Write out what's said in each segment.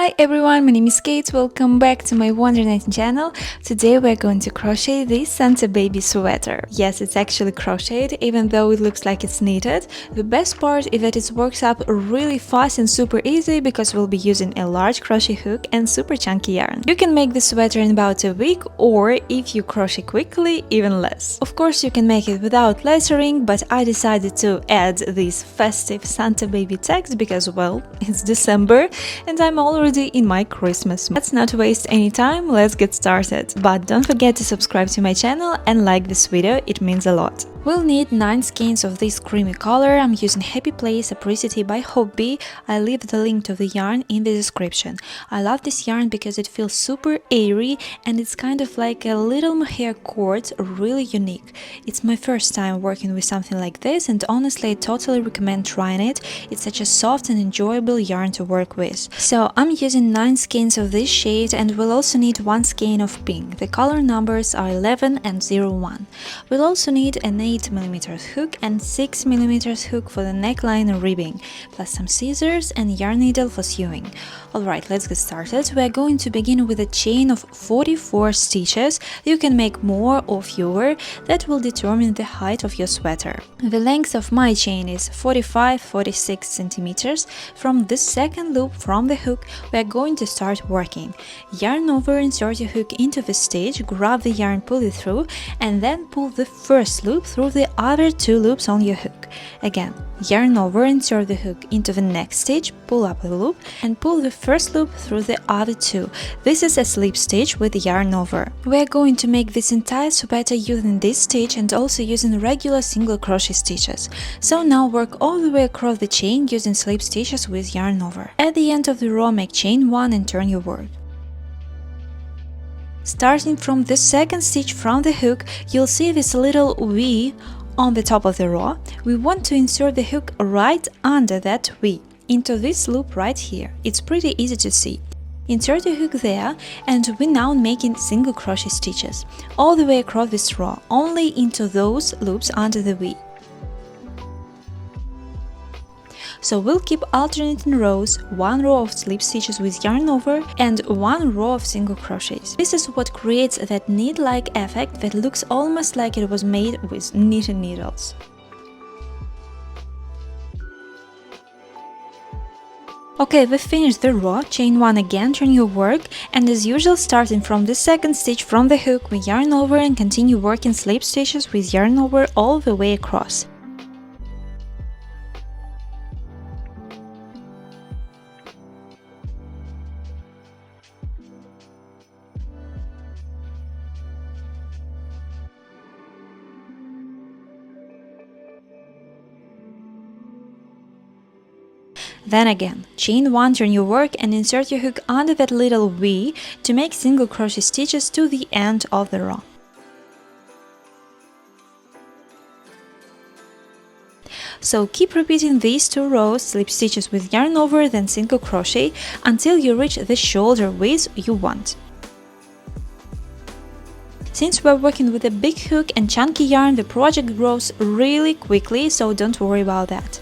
Hi everyone, my name is Kate, welcome back to my wondernetting channel. Today we're going to crochet this Santa baby sweater. Yes, it's actually crocheted, even though it looks like it's knitted. The best part is that it works up really fast and super easy because we'll be using a large crochet hook and super chunky yarn. You can make the sweater in about a week, or if you crochet quickly, even less. Of course, you can make it without lettering, but I decided to add this festive Santa baby text because, well, it's December and I'm already in my Christmas mood. Let's not waste any time, let's get started. But don't forget to subscribe to my channel and like this video, it means a lot. We'll need 9 skeins of this creamy color. I'm using Happy Place Apricity by Hobby. I leave the link to the yarn in the description. I love this yarn because it feels super airy and it's kind of like a little mohair cord, really unique. It's my first time working with something like this and honestly I totally recommend trying it. It's such a soft and enjoyable yarn to work with. So I'm using 9 skeins of this shade and we'll also need 1 skein of pink. The color numbers are 11 and 01. We'll also need an 8mm hook and 6mm hook for the neckline ribbing, plus some scissors and yarn needle for sewing. Alright, let's get started. We're going to begin with a chain of 44 stitches. You can make more or fewer, that will determine the height of your sweater. The length of my chain is 45-46 centimeters. From the second loop from the hook, we're going to start working. Yarn over, insert your hook into the stitch, grab the yarn, pull it through, and then pull the first loop through the other 2 loops on your hook. Again, yarn over, insert the hook into the next stitch, pull up the loop, and pull the first loop through the other 2. This is a slip stitch with yarn over. We're going to make this entire sweater using this stitch and also using regular single crochet stitches. So now work all the way across the chain using slip stitches with yarn over. At the end of the row, make chain 1 and turn your work. Starting from the second stitch from the hook, you'll see this little V on the top of the row. We want to insert the hook right under that V, into this loop right here. It's pretty easy to see. Insert the hook there, and we're now making single crochet stitches all the way across this row, only into those loops under the V. So we'll keep alternating rows, 1 row of slip stitches with yarn over and 1 row of single crochets. This is what creates that knit-like effect that looks almost like it was made with knitted needles. Okay, we finished the row, chain 1 again, turn your work, and as usual starting from the second stitch from the hook, we yarn over and continue working slip stitches with yarn over all the way across. Then again, chain 1, turn your work and insert your hook under that little V to make single crochet stitches to the end of the row. So keep repeating these 2 rows, slip stitches with yarn over, then single crochet, until you reach the shoulder width you want. Since we're working with a big hook and chunky yarn, the project grows really quickly, so don't worry about that.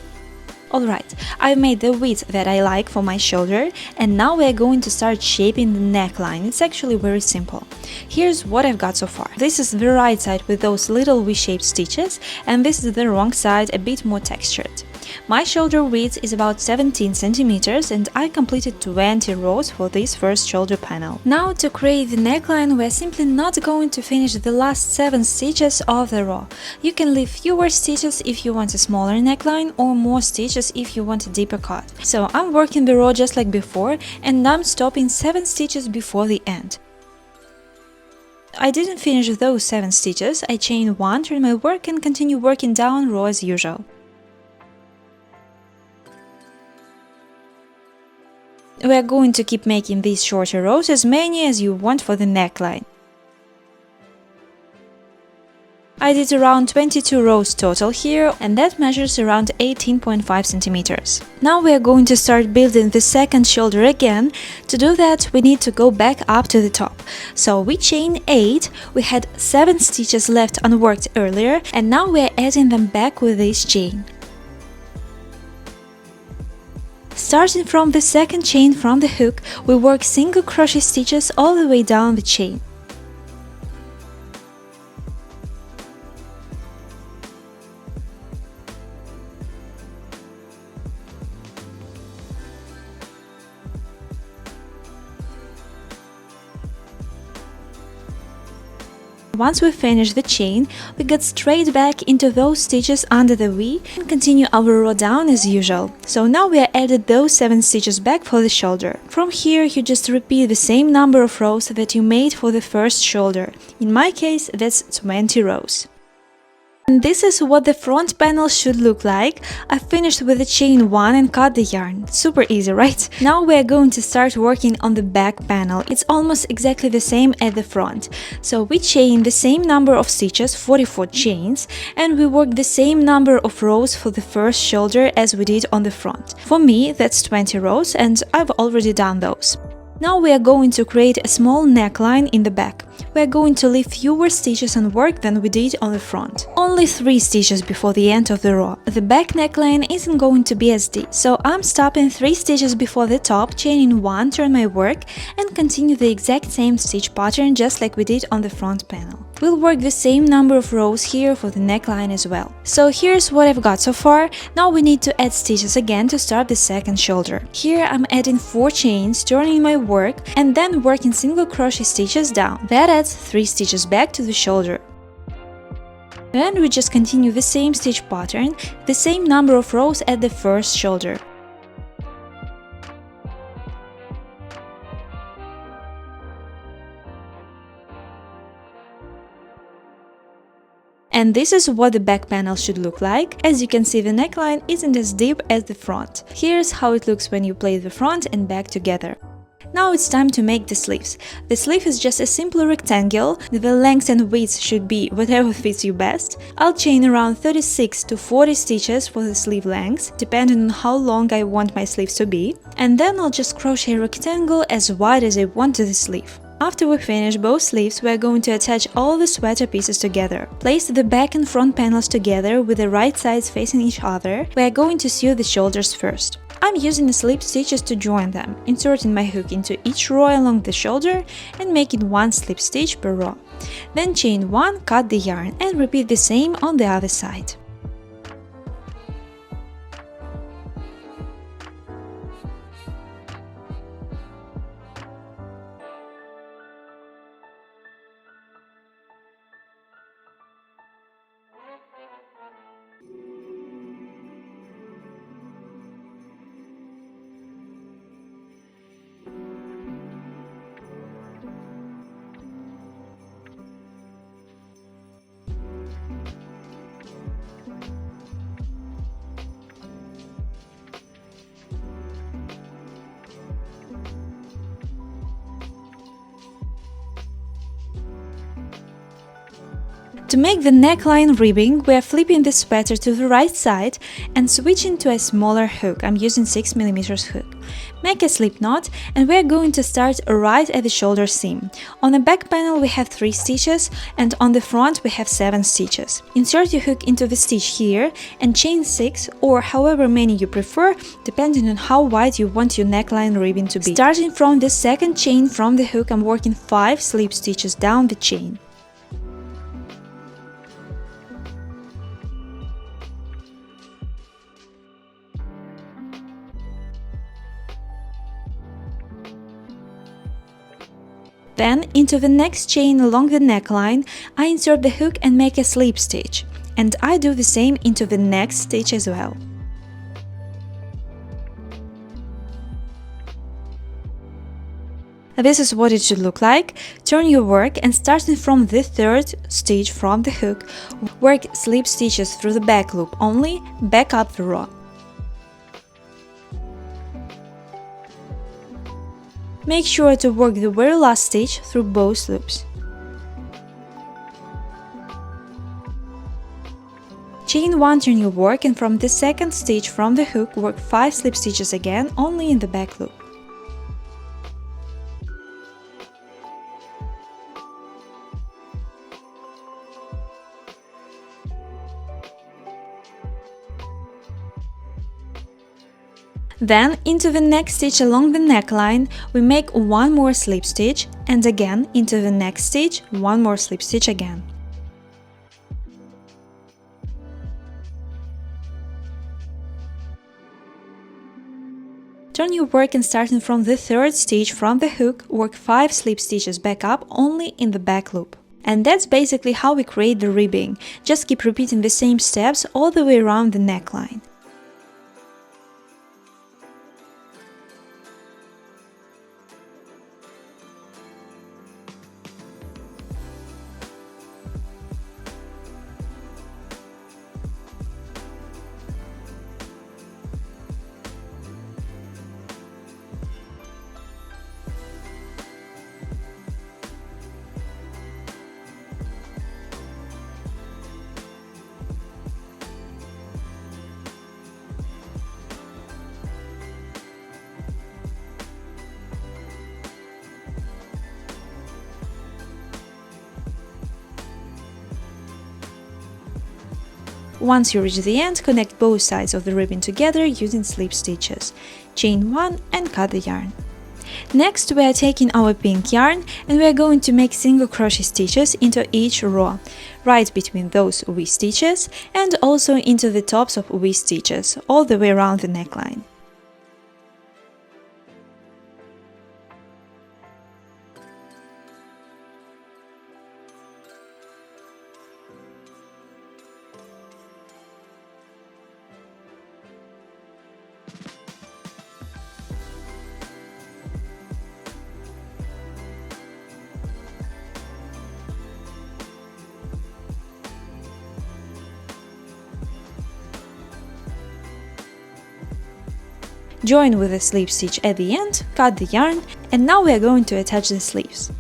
Alright, I've made the width that I like for my shoulder, and now we're going to start shaping the neckline. It's actually very simple. Here's what I've got so far. This is the right side with those little V-shaped stitches, and this is the wrong side, a bit more textured. My shoulder width is about 17 centimeters and I completed 20 rows for this first shoulder panel. Now to create the neckline, we're simply not going to finish the last 7 stitches of the row. You can leave fewer stitches if you want a smaller neckline or more stitches if you want a deeper cut. So I'm working the row just like before and I'm stopping 7 stitches before the end. I didn't finish those 7 stitches, I chain 1, turn my work and continue working down row as usual. We are going to keep making these shorter rows, as many as you want for the neckline. I did around 22 rows total here, and that measures around 18.5 centimeters. Now we are going to start building the second shoulder again. To do that, we need to go back up to the top. So we chain 8, we had 7 stitches left unworked earlier, and now we are adding them back with this chain. Starting from the second chain from the hook, we work single crochet stitches all the way down the chain. Once we finish the chain, we get straight back into those stitches under the V and continue our row down as usual. So now we are added those 7 stitches back for the shoulder. From here you just repeat the same number of rows that you made for the first shoulder. In my case, that's 20 rows. And this is what the front panel should look like. I finished with the chain 1 and cut the yarn. Super easy, right? Now we are going to start working on the back panel. It's almost exactly the same as the front. So we chain the same number of stitches, 44 chains, and we work the same number of rows for the first shoulder as we did on the front. For me, that's 20 rows, and I've already done those. Now we are going to create a small neckline in the back. We are going to leave fewer stitches and work than we did on the front. Only 3 stitches before the end of the row. The back neckline isn't going to be as deep, so I'm stopping 3 stitches before the top, chaining 1, turn my work, and continue the exact same stitch pattern just like we did on the front panel. We'll work the same number of rows here for the neckline as well. So here's what I've got so far. Now we need to add stitches again to start the second shoulder. Here I'm adding 4 chains, turning my work, and then working single crochet stitches down. That adds 3 stitches back to the shoulder. Then we just continue the same stitch pattern, the same number of rows at the first shoulder. And this is what the back panel should look like. As you can see, the neckline isn't as deep as the front. Here's how it looks when you plait the front and back together. Now it's time to make the sleeves. The sleeve is just a simple rectangle. The length and width should be whatever fits you best. I'll chain around 36 to 40 stitches for the sleeve length, depending on how long I want my sleeves to be. And then I'll just crochet a rectangle as wide as I want to the sleeve. After we finish both sleeves, we are going to attach all the sweater pieces together. Place the back and front panels together with the right sides facing each other. We are going to sew the shoulders first. I'm using the slip stitches to join them, inserting my hook into each row along the shoulder and making 1 slip stitch per row. Then chain 1, cut the yarn, and repeat the same on the other side. To make the neckline ribbing, we are flipping the sweater to the right side and switching to a smaller hook. I'm using 6mm hook. Make a slip knot, and we are going to start right at the shoulder seam. On the back panel we have 3 stitches, and on the front we have 7 stitches. Insert your hook into the stitch here and chain 6 or however many you prefer, depending on how wide you want your neckline ribbing to be. Starting from the second chain from the hook, I'm working 5 slip stitches down the chain. Then, into the next chain along the neckline, I insert the hook and make a slip stitch. And I do the same into the next stitch as well. This is what it should look like. Turn your work and starting from the third stitch from the hook, work slip stitches through the back loop only, back up the row. Make sure to work the very last stitch through both loops. Chain 1, turn your work, and from the second stitch from the hook, work 5 slip stitches again, only in the back loop. Then into the next stitch along the neckline, we make one more slip stitch, and again into the next stitch, one more slip stitch again. Turn your work and starting from the third stitch from the hook, work 5 slip stitches back up only in the back loop. And that's basically how we create the ribbing. Just keep repeating the same steps all the way around the neckline. Once you reach the end, connect both sides of the ribbon together using slip stitches. Chain 1 and cut the yarn. Next, we are taking our pink yarn and we are going to make single crochet stitches into each row, right between those V stitches and also into the tops of V stitches, all the way around the neckline. Join with a slip stitch at the end, cut the yarn, and now we are going to attach the sleeves.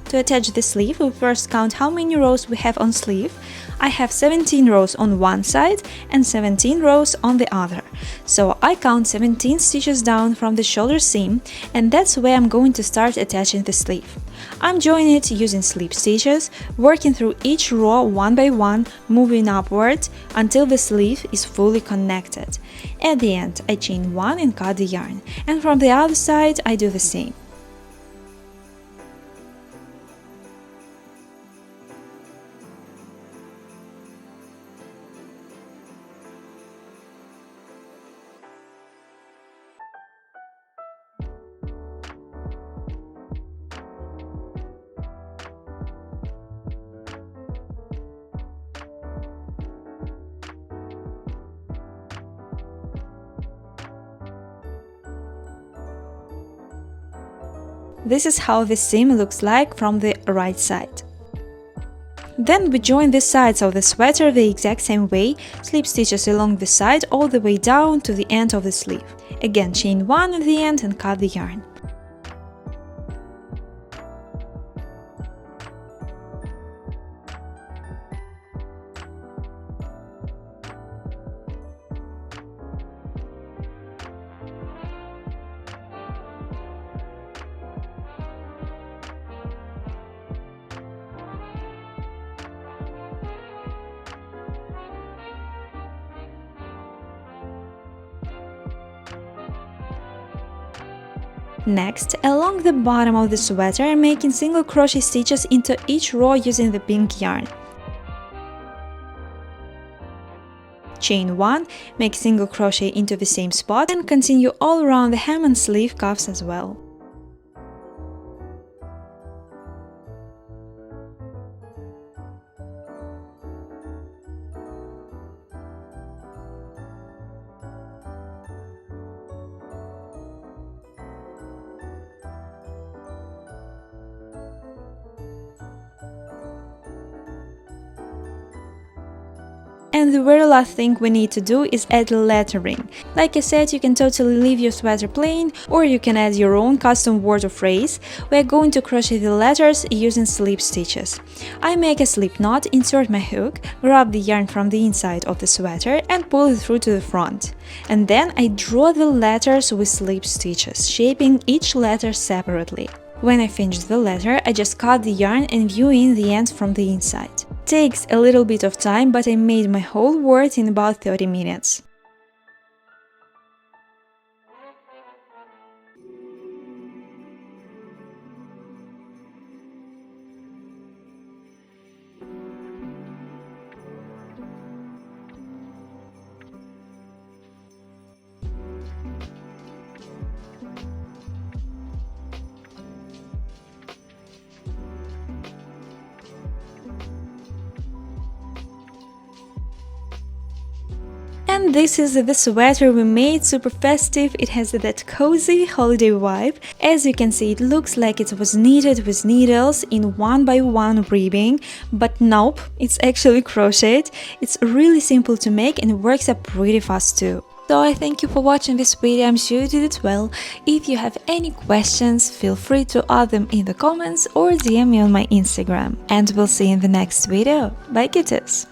To attach the sleeve, we first count how many rows we have on sleeve. I have 17 rows on one side and 17 rows on the other. So I count 17 stitches down from the shoulder seam, and that's where I'm going to start attaching the sleeve. I'm joining it using slip stitches, working through each row one by one, moving upward until the sleeve is fully connected. At the end, I chain 1 and cut the yarn, and from the other side I do the same. This is how the seam looks like from the right side. Then we join the sides of the sweater the exact same way, slip stitches along the side all the way down to the end of the sleeve. Again, chain 1 at the end and cut the yarn. Next, along the bottom of the sweater, I'm making single crochet stitches into each row using the pink yarn. Chain 1, make single crochet into the same spot and continue all around the hem and sleeve cuffs as well. And the very last thing we need to do is add lettering. Like I said, you can totally leave your sweater plain, or you can add your own custom word or phrase. We are going to crochet the letters using slip stitches. I make a slip knot, insert my hook, grab the yarn from the inside of the sweater and pull it through to the front. And then I draw the letters with slip stitches, shaping each letter separately. When I finish the letter, I just cut the yarn and view in the end from the inside. Takes a little bit of time, but I made my whole word in about 30 minutes. And this is the sweater we made, super festive. It has that cozy holiday vibe. As you can see, it looks like it was knitted with needles in 1x1 ribbing, but nope, it's actually crocheted. It's really simple to make and it works up pretty fast too. So I thank you for watching this video, I'm sure you did it well. If you have any questions, feel free to add them in the comments or DM me on my Instagram. And we'll see you in the next video. Bye, cuties!